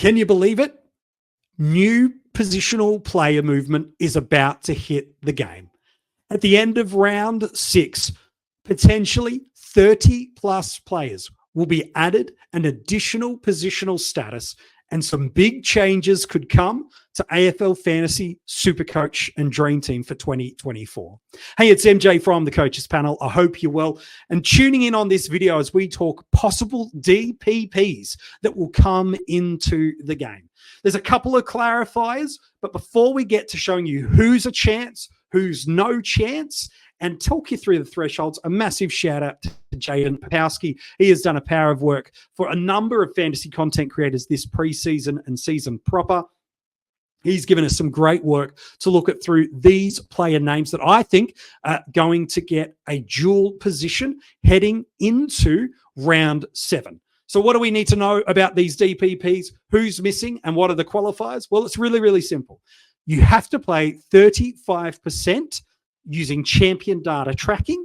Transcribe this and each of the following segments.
Can you believe it? New positional player movement is about to hit the game. At the end of round 6, potentially 30 plus players will be added an additional positional status, and some big changes could come to AFL Fantasy SuperCoach and Dream Team for 2024. Hey, it's MJ from the Coaches Panel. I hope you're well and tuning in on this video as we talk possible DPPs that will come into the game. There's a couple of clarifiers, but before we get to showing you who's a chance, who's no chance, and talk you through the thresholds, a massive shout out to Jaden Popowski. He has done a power of work for a number of fantasy content creators this preseason and season proper. He's given us some great work to look at through these player names that I think are going to get a dual position heading into round 7. So what do we need to know about these DPPs? Who's missing and what are the qualifiers? Well, it's really, really simple. You have to play 35% using champion data tracking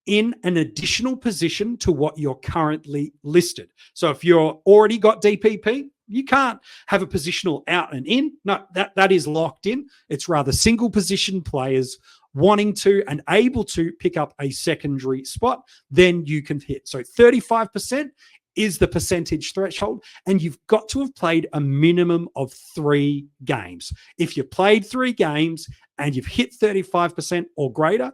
in an additional position to what you're currently listed. So if you're already got DPP, you can't have a positional out and in. No, that is locked in. It's rather single position players wanting to and able to pick up a secondary spot, then you can hit. So 35% is the percentage threshold, and you've got to have played a minimum of 3 games. If you played 3 games and you've hit 35% or greater,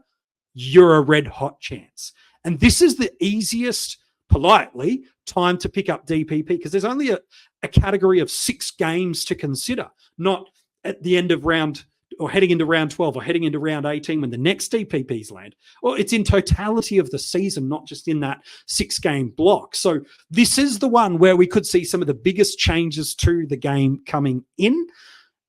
you're a red hot chance. And this is the easiest, politely, time to pick up DPP because there's only a category of 6 games to consider, not at the end of round or heading into round 12 or heading into round 18 when the next DPPs land. Well, it's in totality of the season, not just in that 6-game block. So this is the one where we could see some of the biggest changes to the game coming in.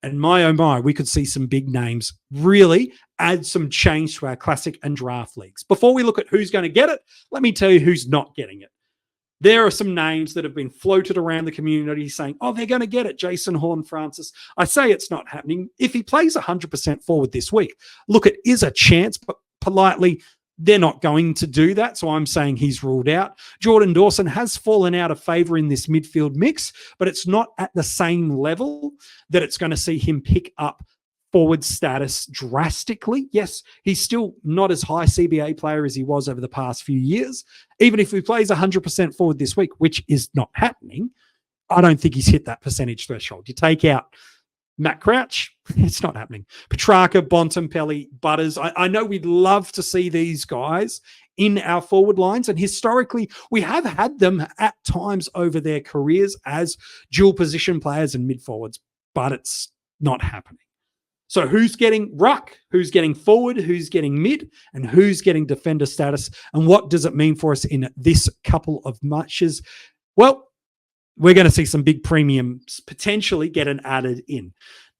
And my, oh my, we could see some big names really add some change to our classic and draft leagues. Before we look at who's going to get it, let me tell you who's not getting it. There are some names that have been floated around the community saying, oh, they're going to get it, Jason Horne-Francis. I say it's not happening. If he plays 100% forward this week, look, it is a chance, but politely, they're not going to do that. So I'm saying he's ruled out. Jordan Dawson has fallen out of favor in this midfield mix, but it's not at the same level that it's going to see him pick up forward status drastically. Yes, he's still not as high CBA player as he was over the past few years. Even if he plays 100% forward this week, which is not happening, I don't think he's hit that percentage threshold. You take out Matt Crouch, it's not happening. Petrarca, Bontempelli, Butters. I know we'd love to see these guys in our forward lines, and historically we have had them at times over their careers as dual position players and mid forwards, but it's not happening. So who's getting ruck, who's getting forward, who's getting mid, and who's getting defender status, and what does it mean for us in this couple of matches? Well, we're going to see some big premiums potentially getting added in.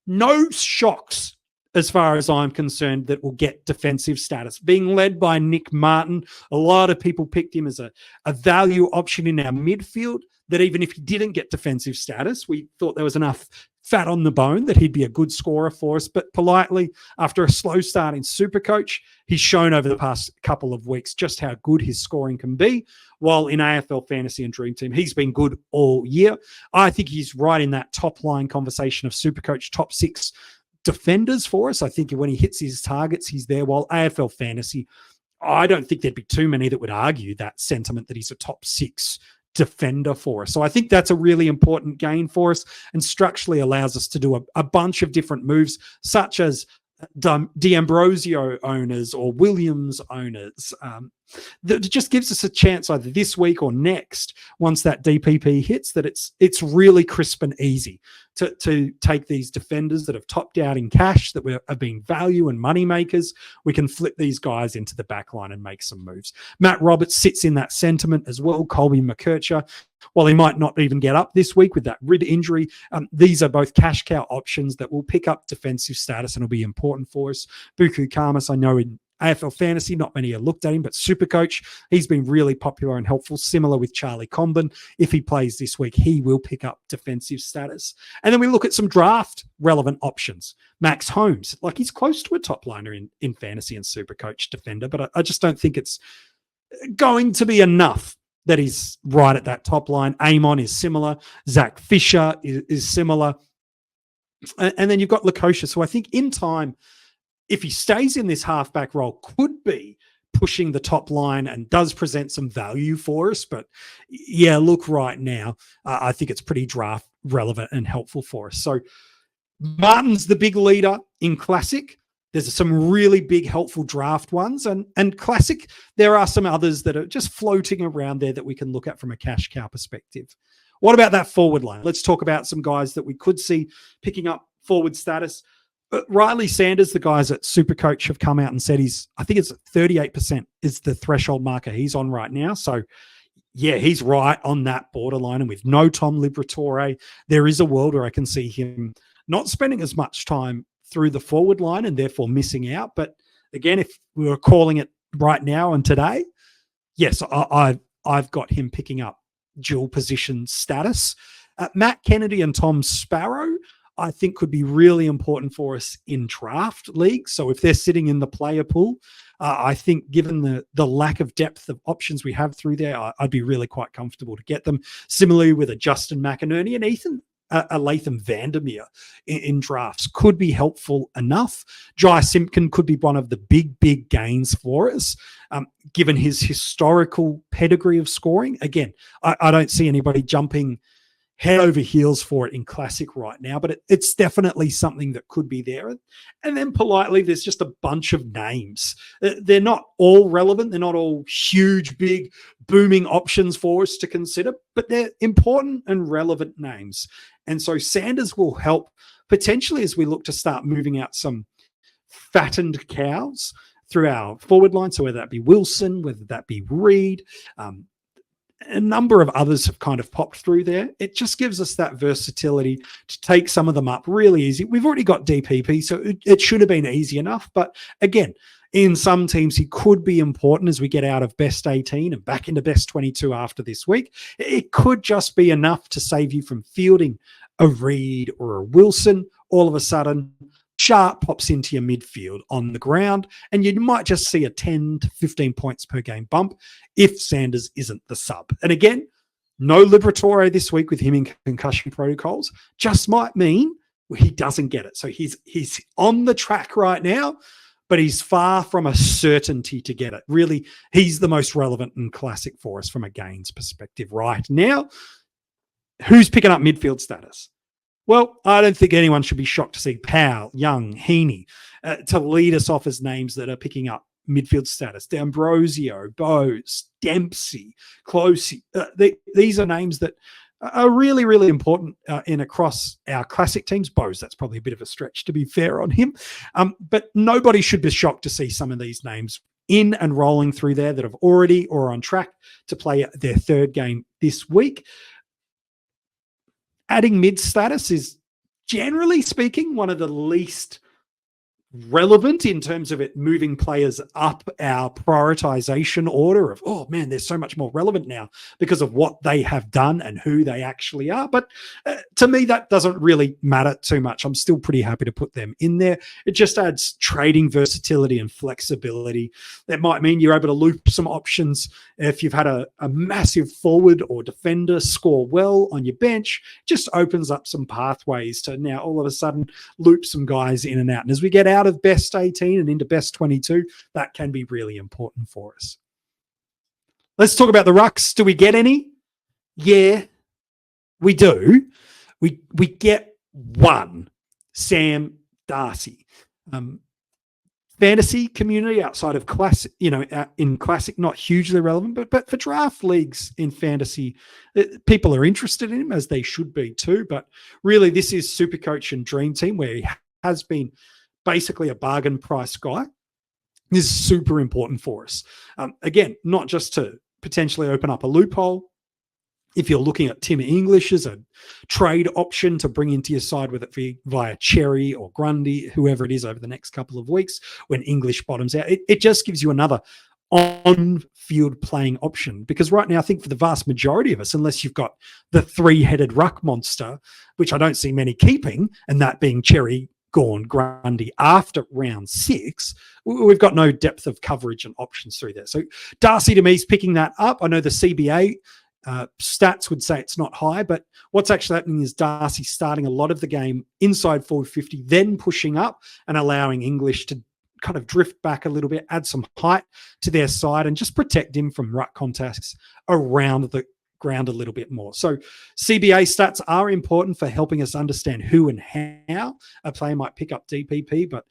No shocks as far as I'm concerned that will get defensive status. Being led by Nick Martin, a lot of people picked him as a value option in our midfield, that even if he didn't get defensive status, we thought there was enough fat on the bone that he'd be a good scorer for us. But politely, after a slow start in SuperCoach, he's shown over the past couple of weeks just how good his scoring can be. While in AFL Fantasy and Dream Team, he's been good all year. I think he's right in that top line conversation of SuperCoach top 6 defenders for us. I think when he hits his targets, he's there. While AFL Fantasy, I don't think there'd be too many that would argue that sentiment that he's a top 6 defender for us. So I think that's a really important gain for us and structurally allows us to do a bunch of different moves, such as D'Ambrosio owners or Williams owners. That just gives us a chance either this week or next, once that DPP hits, that it's really crisp and easy to take these defenders that have topped out in cash, that have been value and money makers. We can flip these guys into the back line and make some moves. Matt Roberts sits in that sentiment as well. Colby McKercher, while he might not even get up this week with that rib injury, these are both cash cow options that will pick up defensive status and will be important for us. Buku Kamas, I know in AFL Fantasy, not many have looked at him, but SuperCoach, he's been really popular and helpful. Similar with Charlie Comben. If he plays this week, he will pick up defensive status. And then we look at some draft relevant options. Max Holmes, like he's close to a top liner in Fantasy and SuperCoach defender, but I just don't think it's going to be enough that is right at that top line. Amon is similar. Zach Fisher is similar. And then you've got Lukosius, who I think in time, if he stays in this halfback role, could be pushing the top line and does present some value for us. But yeah, look, right now, I think it's pretty draft relevant and helpful for us. So Martin's the big leader in Classic. There's some really big, helpful draft ones. And Classic, there are some others that are just floating around there that we can look at from a cash cow perspective. What about that forward line? Let's talk about some guys that we could see picking up forward status. Riley Sanders, the guys at SuperCoach have come out and said I think it's 38% is the threshold marker he's on right now. So yeah, he's right on that borderline. And with no Tom Liberatore, there is a world where I can see him not spending as much time through the forward line and therefore missing out. But again, if we were calling it right now and today, yes, I've got him picking up dual position status. Matt Kennedy and Tom Sparrow, I think, could be really important for us in draft leagues. So if they're sitting in the player pool, I think given the lack of depth of options we have through there, I'd be really quite comfortable to get them. Similarly with a Justin McInerney and Latham Vandermeer in drafts could be helpful enough. Jai Simpkin could be one of the big gains for us, given his historical pedigree of scoring. Again, I don't see anybody jumping head over heels for it in Classic right now, but it's definitely something that could be there. And then politely, there's just a bunch of names. They're not all relevant. They're not all huge, big, booming options for us to consider, but they're important and relevant names. And so Sanders will help potentially as we look to start moving out some fattened cows through our forward line. So whether that be Wilson, whether that be Reed, a number of others have kind of popped through there. It just gives us that versatility to take some of them up really easy. We've already got DPP, so it should have been easy enough. But again, in some teams, he could be important as we get out of best 18 and back into best 22 after this week. It could just be enough to save you from fielding a Reed or a Wilson. All of a sudden, Sharp pops into your midfield on the ground, and you might just see a 10 to 15 points per game bump if Sanders isn't the sub. And again, no Liberatore this week with him in concussion protocols just might mean he doesn't get it. So he's on the track right now, but he's far from a certainty to get it. Really, he's the most relevant and Classic for us from a gains perspective right now. Who's picking up midfield status? Well, I don't think anyone should be shocked to see Powell, Young, Heaney to lead us off as names that are picking up midfield status. D'Ambrosio, Bose, Dempsey, Closey. These are names that are really, really important in across our Classic teams. Bose, that's probably a bit of a stretch to be fair on him. But nobody should be shocked to see some of these names in and rolling through there that have already or on track to play their third game this week. Adding mid status is, generally speaking, one of the least relevant in terms of it moving players up our prioritization order of, oh man, they're so much more relevant now because of what they have done and who they actually are. But to me, that doesn't really matter too much. I'm still pretty happy to put them in there. It just adds trading versatility and flexibility. That might mean you're able to loop some options if you've had a massive forward or defender score well on your bench. Just opens up some pathways to now all of a sudden loop some guys in and out. And as we get out of best 18 and into best 22, that can be really important for us. Let's talk about the rucks. Do we get any? Yeah, we do. We get one, Sam Darcy. Fantasy community outside of Classic, in Classic, not hugely relevant, but for draft leagues in Fantasy, people are interested in him, as they should be too. But really, this is SuperCoach and Dream Team, where he has been basically a bargain price guy. This is super important for us. Again, not just to potentially open up a loophole. If you're looking at Tim English as a trade option to bring into your side, whether it be via Cherry or Grundy, whoever it is over the next couple of weeks when English bottoms out, it just gives you another on-field playing option. Because right now, I think for the vast majority of us, unless you've got the three-headed ruck monster, which I don't see many keeping, and that being Cherry, Gawn, Grundy after round 6, we've got no depth of coverage and options through there. So Darcy to me is picking that up. I know the CBA stats would say it's not high, but what's actually happening is Darcy starting a lot of the game inside forward 50, then pushing up and allowing English to kind of drift back a little bit, add some height to their side and just protect him from ruck contacts around the ground a little bit more. So CBA stats are important for helping us understand who and how a player might pick up DPP, but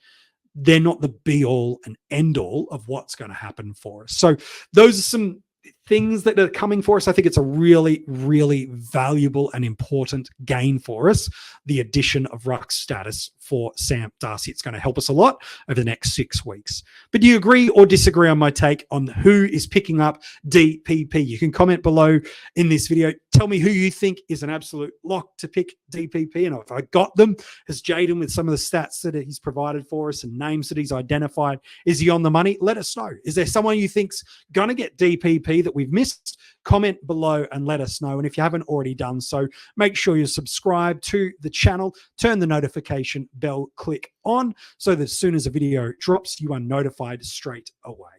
they're not the be all and end all of what's going to happen for us. So those are some things that are coming for us. I think it's a really, really valuable and important gain for us, the addition of ruck status for Sam Darcy. It's going to help us a lot over the next 6 weeks. But do you agree or disagree on my take on who is picking up DPP? You can comment below in this video. Tell me who you think is an absolute lock to pick DPP. And if I got them, has Jaden, with some of the stats that he's provided for us and names that he's identified, is he on the money? Let us know. Is there someone you think's going to get DPP that we've missed? Comment below and let us know. And if you haven't already done so, make sure you subscribe to the channel, turn the notification bell click on so that as soon as a video drops, you are notified straight away.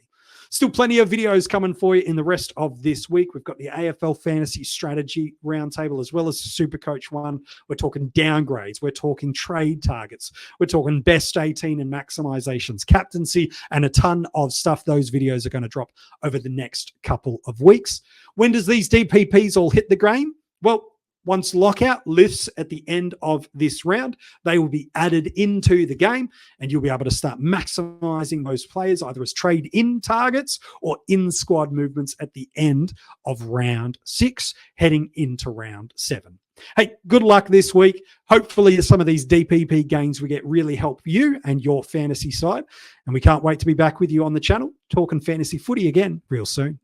Still plenty of videos coming for you in the rest of this week. We've got the AFL Fantasy Strategy Roundtable as well as the SuperCoach one. We're talking downgrades. We're talking trade targets. We're talking best 18 and maximizations, captaincy, and a ton of stuff. Those videos are going to drop over the next couple of weeks. When does these DPPs all hit the game? Well, once lockout lifts at the end of this round, they will be added into the game and you'll be able to start maximizing those players either as trade-in targets or in-squad movements at the end of round 6, heading into round 7. Hey, good luck this week. Hopefully some of these DPP gains we get really help you and your fantasy side. And we can't wait to be back with you on the channel talking fantasy footy again real soon.